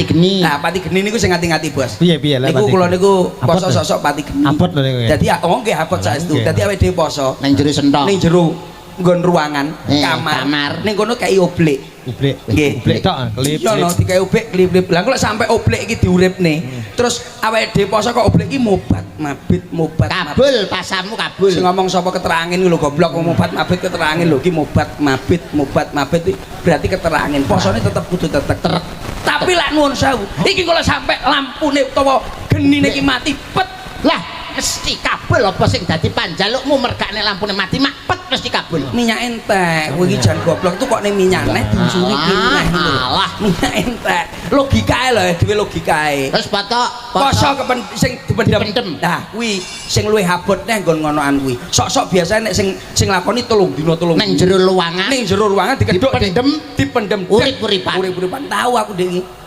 geni. Nah, pati geni niku sing ngati-ngati, Bos. Piye lah. Niku kula niku poso sok-sok pati geni. Abot lho niku. Dadi nggih abot saestu. Dadi awake dhewe poso Ning jero sentok. ning jero nggon ruangan, kamar. Ning kono kei oblek. Oblek. Nggih. Oblek tok, klip. Iya no, dikai oblek klip-klip. Lah kok sampe oblek iki diuripne. Terus awake dhewe poso kok oblek iki mobat mabit. Kabul, pasamu kabul. Sing ngomong sapa keterangin lho goblok mobat mabit keterangin lho iki mobat mabit iki berarti keterangin. Posone tetep kudu tetek. Tapi lak nuwun sewu, iki kalau sampe lampune utawa genine iki mati pet. Lah, mesti kabul apa sing dadi panjalukmu mergane lampune mati mak pet mesti kabul. Minyak entek, kowe iki jan goblok tuh kok ning minyak neh diusuri neh lho. Alah, minyak entek. Logikae lho, dhewe logikae. Terus poso Sing dipendem. Nah, kuwi sing luwih abot neh nggon ngonoan kuwi. Sok-sok biasane nek sing lakoni 3 dina 3 ning jero ruangan. Ning jero ruangan dikedhok dipendem dipendem urip-uripan. Urip-uripan tahu aku ndek iki.